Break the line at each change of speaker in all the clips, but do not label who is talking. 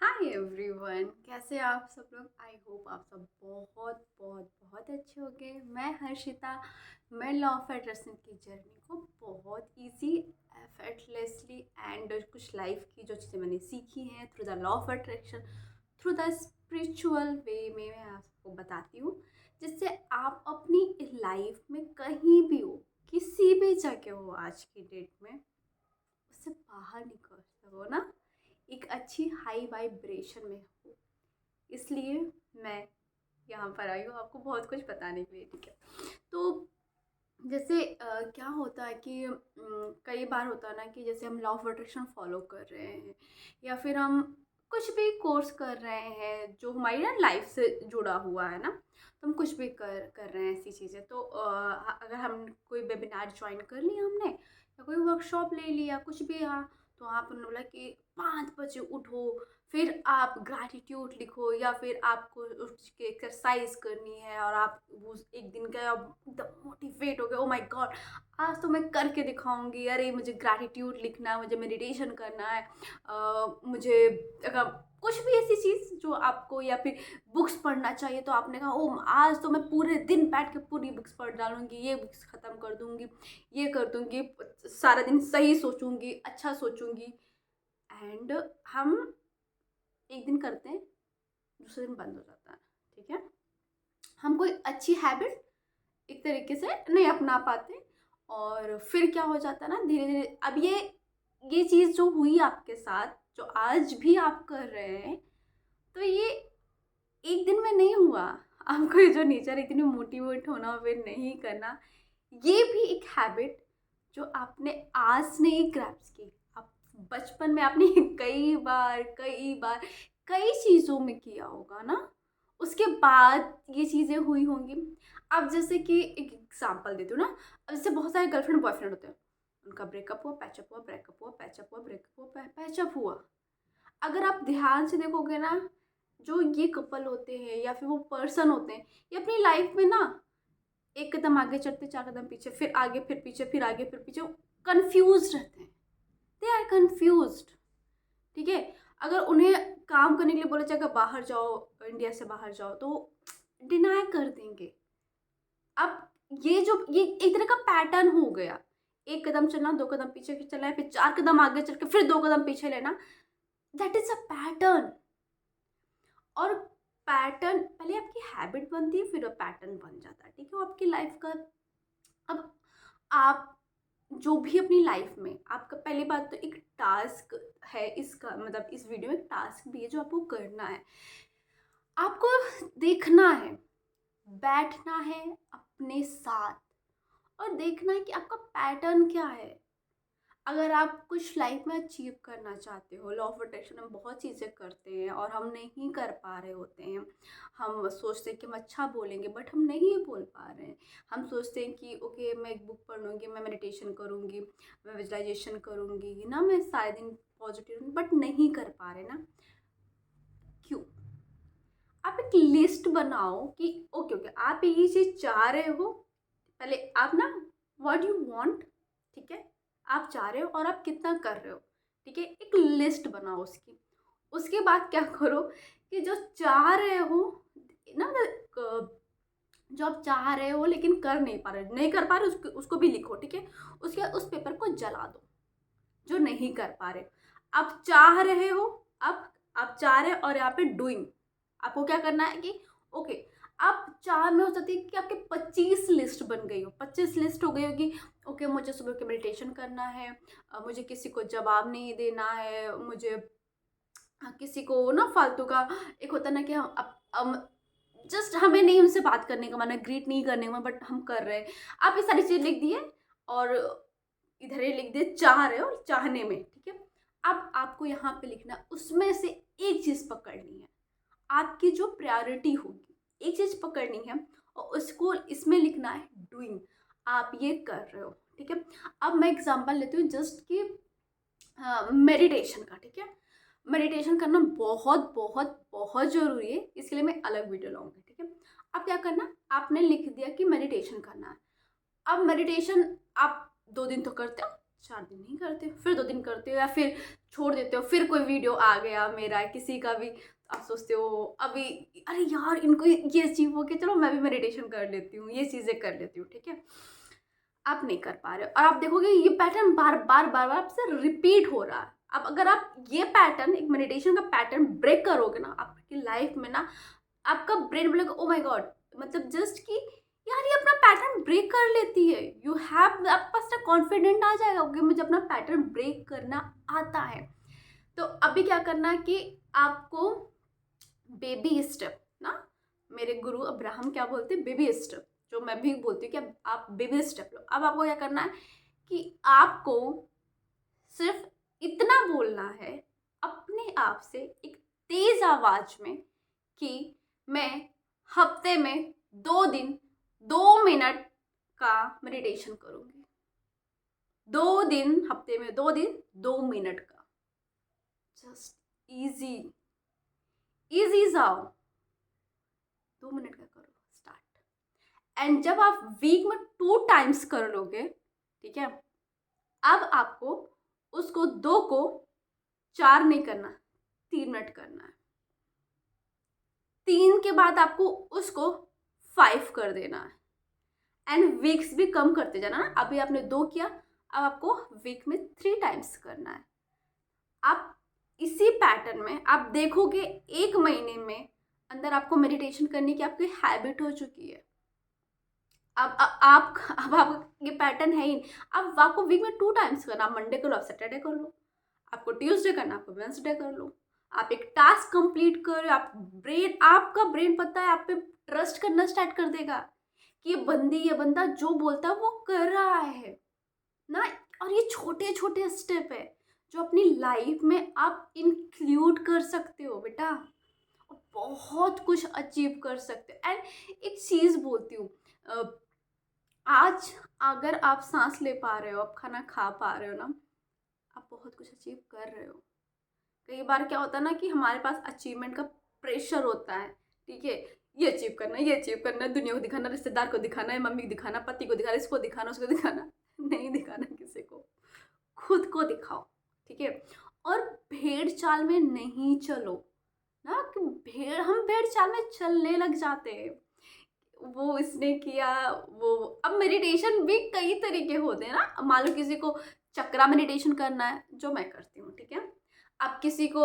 Hi everyone, कैसे आप सब लोग। आई होप आप सब बहुत बहुत बहुत अच्छे होंगे। मैं हर्षिता। मैं लॉ ऑफ अट्रैक्शन की जर्नी को बहुत इजी, एफर्टलेसली एंड कुछ लाइफ की जो चीज़ें मैंने सीखी हैं through the law of attraction, through the spiritual way में मैं आपको बताती हूँ, जिससे आप अपनी लाइफ में कहीं भी हो, किसी भी जगह हो आज की डेट में, उससे बाहर निकल सको ना, एक अच्छी हाई वाइब्रेशन में हो। इसलिए मैं यहाँ पर आई हूँ आपको बहुत कुछ बताने के लिए, ठीक है। तो जैसे क्या होता है कि कई बार होता है ना कि जैसे हम लॉ ऑफ अट्रैक्शन फॉलो कर रहे हैं, या फिर हम कुछ भी कोर्स कर रहे हैं जो हमारी ना लाइफ से जुड़ा हुआ है ना, तो हम कुछ भी कर रहे हैं ऐसी चीज़ें। तो अगर हम कोई वेबिनार ज्वाइन कर लिया हमने, या कोई वर्कशॉप ले लिया कुछ भी, हाँ, तो आपने बोला कि 5 बजे उठो, फिर आप ग्रैटिट्यूड लिखो, या फिर आपको उसकी एक्सरसाइज करनी है और आप उस एक दिन का एकदम मोटिवेट हो गए, ओ माय गॉड आज तो मैं करके दिखाऊंगी, अरे मुझे ग्रैटिट्यूड लिखना है, मुझे मेडिटेशन करना है, मुझे अगर कुछ भी ऐसी चीज़ जो आपको, या फिर बुक्स पढ़ना चाहिए, तो आपने कहा ओ आज तो मैं पूरे दिन बैठ के पूरी बुक्स पढ़ डालूंगी, ये बुक्स ख़त्म कर दूंगी, ये कर दूंगी, सारा दिन सही सोचूंगी, अच्छा सोचूंगी। एंड हम एक दिन करते हैं, दूसरे दिन बंद हो जाता है, ठीक है। हम कोई अच्छी हैबिट एक तरीके से नहीं अपना पाते, और फिर क्या हो जाता है ना, धीरे धीरे अब ये चीज़ जो हुई आपके साथ, जो आज भी आप कर रहे हैं, तो ये एक दिन में नहीं हुआ। आपको ये जो नेचर इतनी मोटिवेट होना फिर नहीं करना, ये भी एक हैबिट जो आपने आज नहीं ग्रैप्स की, आप बचपन में आपने कई बार कई चीज़ों में किया होगा ना, उसके बाद ये चीज़ें हुई होंगी। अब जैसे कि एक एग्जांपल देती हूँ ना, अब जैसे बहुत सारे गर्लफ्रेंड बॉयफ्रेंड होते हैं, उनका ब्रेकअप हुआ, पैचअप हुआ, ब्रेकअप हुआ, पैचअप हुआ, ब्रेकअप हुआ, पैचअप हुआ। अगर आप ध्यान से देखोगे ना, जो ये कपल होते हैं या फिर वो पर्सन होते हैं, ये अपनी लाइफ में ना एक कदम आगे चढ़ते, 4 कदम पीछे, फिर आगे, फिर पीछे, फिर आगे, फिर पीछे, कंफ्यूज रहते हैं। दे आर कंफ्यूज, ठीक है। अगर उन्हें काम करने के लिए बोला जाएगा बाहर जाओ, इंडिया से बाहर जाओ, तो डिनाई कर देंगे। अब ये एक तरह का पैटर्न हो गया, एक कदम चलना, 2 कदम पीछे चलना है, फिर 4 कदम आगे चल के फिर 2 कदम पीछे लेना। That is a pattern. और पैटर्न पहले आपकी हैबिट बनती है, फिर वो पैटर्न बन जाता है, ठीक है, वो आपकी लाइफ का। अब आप जो भी अपनी लाइफ में, आपका पहली बात तो एक टास्क है, इसका मतलब इस वीडियो में एक टास्क भी है जो आपको करना है। आपको देखना है, बैठना है अपने साथ, और देखना है कि आपका पैटर्न क्या है। अगर आप कुछ लाइफ में अचीव करना चाहते हो, लॉ ऑफ अट्रैक्शन हम बहुत चीज़ें करते हैं और हम नहीं कर पा रहे होते हैं। हम सोचते हैं कि हम अच्छा बोलेंगे, बट हम नहीं बोल पा रहे हैं। हम सोचते हैं कि ओके मैं एक बुक पढ़ लूँगी, मैं मेडिटेशन करूँगी, मैं विजुअलाइजेशन करूँगी ना, मैं सारे दिन पॉजिटिव, बट नहीं कर पा रहे ना। क्यों? आप एक लिस्ट बनाओ कि ओके ओके आप ये चीज़ चाह रहे हो। पहले आप ना, व्हाट यू वांट, ठीक है, आप चाह रहे हो और आप कितना कर रहे हो, ठीक है, एक लिस्ट बनाओ उसकी। उसके बाद क्या करो कि जो चाह रहे हो ना, जो आप चाह रहे हो लेकिन कर नहीं कर पा रहे, उसको भी लिखो, ठीक है। उसके बाद उस पेपर को जला दो, जो नहीं कर पा रहे। आप चाह रहे हो, आप चाह रहे हो, और यहाँ पे डूइंग, आपको क्या करना है कि ओके, आप चाह में हो सकती है कि आपके 25 लिस्ट बन गई हो, 25 लिस्ट हो गई होगी। ओके मुझे सुबह के मेडिटेशन करना है, मुझे किसी को जवाब नहीं देना है, मुझे किसी को ना फालतू का, एक होता है ना कि हम जस्ट हमें नहीं उनसे बात करने का मन है, ग्रीट नहीं करने का मन, बट हम कर रहे हैं। आप ये सारी चीज़ लिख दिए, और इधर ही लिख दिए चाह रहे हो, चाहने में, ठीक है। अब आपको यहाँ पे लिखना, उसमें से एक चीज़ पकड़नी है, आपकी जो प्रायोरिटी होगी, एक चीज़ पकड़नी है, और उसको इसमें लिखना है डूइंग, आप ये कर रहे हो, ठीक है। अब मैं एग्जांपल लेती हूँ जस्ट कि मेडिटेशन का, ठीक है। मेडिटेशन करना बहुत बहुत बहुत ज़रूरी है, इसके लिए मैं अलग वीडियो लाऊंगी, ठीक है। अब क्या करना, आपने लिख दिया कि मेडिटेशन करना है। अब मेडिटेशन आप 2 दिन तो करते हो, 4 दिन नहीं करते हो, फिर 2 दिन करते हो, या फिर छोड़ देते हो, फिर कोई वीडियो आ गया मेरा किसी का भी, आप सोचते हो अभी अरे यार इनको ये अचीव हो गया, चलो मैं भी मेडिटेशन कर लेती हूँ, ये चीज़ें कर लेती हूँ, ठीक है। आप नहीं कर पा रहे हो और आप देखोगे ये पैटर्न बार बार बार बार आपसे रिपीट हो रहा है। अब अगर आप ये पैटर्न, एक मेडिटेशन का पैटर्न ब्रेक करोगे ना आपकी लाइफ में ना, आपका ब्रेन बोलेगा ओ माय गॉड, मतलब जस्ट कि यार ये अपना पैटर्न ब्रेक कर लेती है। यू हैव, आपके पास ना कॉन्फिडेंट आ जाएगा कि मुझे अपना पैटर्न ब्रेक करना आता है। तो अभी क्या करना है कि आपको बेबी स्टेप ना, मेरे गुरु अब्राहम क्या बोलते हैं, बेबी स्टेप, जो मैं भी बोलती हूँ कि आप बेबी स्टेप लो। अब आपको क्या करना है कि आपको सिर्फ इतना बोलना है अपने आप से एक तेज आवाज में कि मैं हफ्ते में 2 दिन 2 मिनट का मेडिटेशन करूंगी। 2 दिन, हफ्ते में 2 दिन 2 मिनट का। जस्ट इजी इजी जाओ, 2 मिनट का करो स्टार्ट। एंड जब आप वीक में 2 टाइम्स कर लोगे, ठीक है, अब आपको उसको 2 को 4 नहीं करना, 3 मिनट करना है। 3 के बाद आपको उसको 5 कर देना है एंड वीक्स भी कम करते जाना ना। अभी आपने 2 किया, अब आपको वीक में 3 टाइम्स करना है। आप इसी पैटर्न में आप देखोगे 1 महीने में अंदर आपको मेडिटेशन करने की आपकी हैबिट हो चुकी है। अब आप ये पैटर्न है ही। अब आपको वीक में 2 टाइम्स करना, आप मंडे कर लो, आप सैटरडे कर लो, आपको ट्यूसडे करना, आपको वेंसडे कर लो। आप एक टास्क कंप्लीट करो, आपका ब्रेन पता है आप पे ट्रस्ट करना स्टार्ट कर देगा कि ये बंदा जो बोलता है वो कर रहा है ना। और ये छोटे छोटे स्टेप है जो अपनी लाइफ में आप इंक्लूड कर सकते हो बेटा, और बहुत कुछ अचीव कर सकते हो। एंड एक चीज़ बोलती हूँ, आज अगर आप सांस ले पा रहे हो, आप खाना खा पा रहे हो ना, आप बहुत कुछ अचीव कर रहे हो। कई बार क्या होता है ना कि हमारे पास अचीवमेंट का प्रेशर होता है, ठीक है, ये अचीव करना, ये अचीव करना, दुनिया को दिखाना, रिश्तेदार को दिखाना है, मम्मी को दिखाना, पति को दिखाना, इसको दिखाना, उसको दिखाना। नहीं दिखाना किसी को, खुद को दिखाओ, ठीक है। और भेड़ चाल में नहीं चलो ना, कि हम भेड़ चाल में चलने लग जाते हैं। वो इसने किया, वो अब मेडिटेशन भी कई तरीके होते हैं ना। मान लो किसी को चक्रा मेडिटेशन करना है, जो मैं करती हूँ, ठीक है। अब किसी को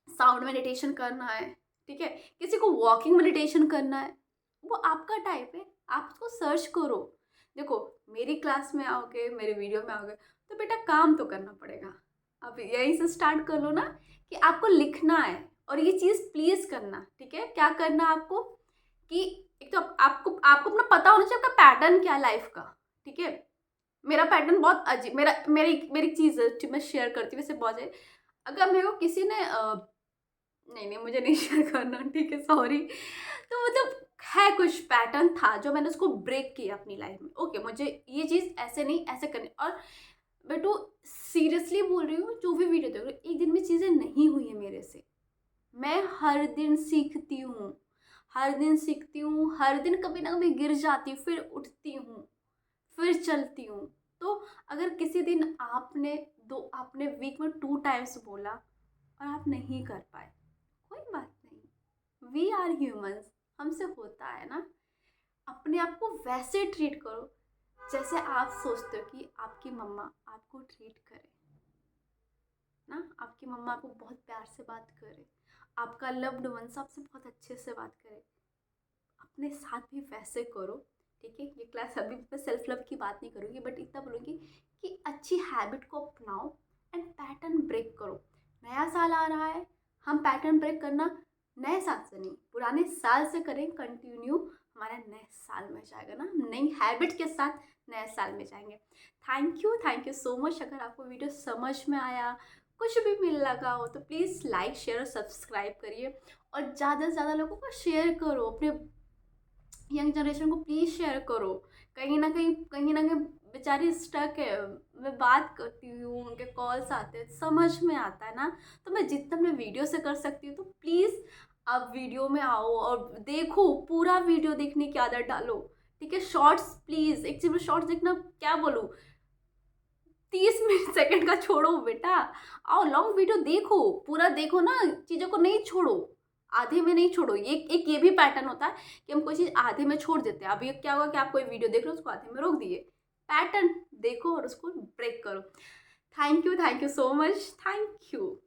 साउंड मेडिटेशन करना है, ठीक है, किसी को वॉकिंग मेडिटेशन करना है, वो आपका टाइप है, आप उसको सर्च करो। देखो मेरी क्लास में आओगे, मेरे वीडियो में आओगे, तो बेटा काम तो करना पड़ेगा। अब यहीं से स्टार्ट कर लो ना कि आपको लिखना है और ये चीज़ प्लीज़ करना, ठीक है। क्या करना आपको कि एक तो आपको अपना पता होना चाहिए आपका पैटर्न क्या है लाइफ का, ठीक है। मेरा पैटर्न बहुत अजीब, मेरी चीज़ है, मैं शेयर करती हूँ वैसे बहुत है। अगर मेरे को किसी ने नहीं मुझे नहीं शेयर करना, ठीक है, सॉरी। तो मतलब है कुछ पैटर्न था जो मैंने उसको ब्रेक किया अपनी लाइफ में। ओके, मुझे ये चीज़ ऐसे नहीं ऐसे करनी। और बेटू सीरियसली बोल रही हूँ, जो भी वीडियो देख रही हूँ, एक दिन में चीज़ें नहीं हुई है मेरे से। मैं हर दिन सीखती हूँ, हर दिन सीखती हूँ, हर दिन कभी ना कभी गिर जाती हूँ, फिर उठती हूँ, फिर चलती हूँ। तो अगर किसी दिन आपने वीक में 2 टाइम्स बोला और आप नहीं कर पाए, कोई बात नहीं, वी आर ह्यूमंस, हमसे होता है ना। अपने आप को वैसे ट्रीट करो जैसे आप सोचते हो कि आपकी मम्मा आपको ट्रीट करे ना। आपकी मम्मा आपको बहुत प्यार से बात करे, आपका लव्ड वंस आपसे बहुत अच्छे से बात करे, अपने साथ भी वैसे करो, ठीक है। ये क्लास अभी मैं सेल्फ लव की बात नहीं करूँगी, बट इतना बोलूँगी कि अच्छी हैबिट को अपनाओ एंड पैटर्न ब्रेक करो। नया साल आ रहा है, हम पैटर्न ब्रेक करना नए साल से नहीं, पुराने साल से करें कंटिन्यू, हमारा नए साल में जाएगा ना, नई हैबिट के साथ नए साल में जाएंगे। Thank you so much. अगर आपको वीडियो समझ में आया, कुछ भी मिल लगा हो, तो प्लीज़ लाइक शेयर और सब्सक्राइब करिए और ज़्यादा से ज़्यादा लोगों को शेयर करो, अपने यंग जनरेशन को प्लीज़ शेयर करो। कहीं ना कहीं बेचारी स्टक है, मैं बात करती हूँ, उनके कॉल्स आते हैं, समझ में आता है ना। तो मैं जितना मैं वीडियो से कर सकती हूँ, तो प्लीज़ आप वीडियो में आओ और देखो, पूरा वीडियो देखने की आदत डालो, ठीक है। शॉर्ट्स प्लीज़, एक चीज़ में शॉर्ट्स देखना क्या बोलूँ, 30 मिनट सेकंड का छोड़ो बेटा, आओ लॉन्ग वीडियो देखो, पूरा देखो ना, चीज़ों को नहीं छोड़ो, आधे में नहीं छोड़ो। एक ये भी पैटर्न होता है कि हम कोई चीज़ आधे में छोड़ देते हैं। अभी क्या हुआ कि आप कोई वीडियो देख रहे हो, उसको आधे में रोक दिए, पैटर्न देखो और उसको ब्रेक करो। Thank you so much, thank you.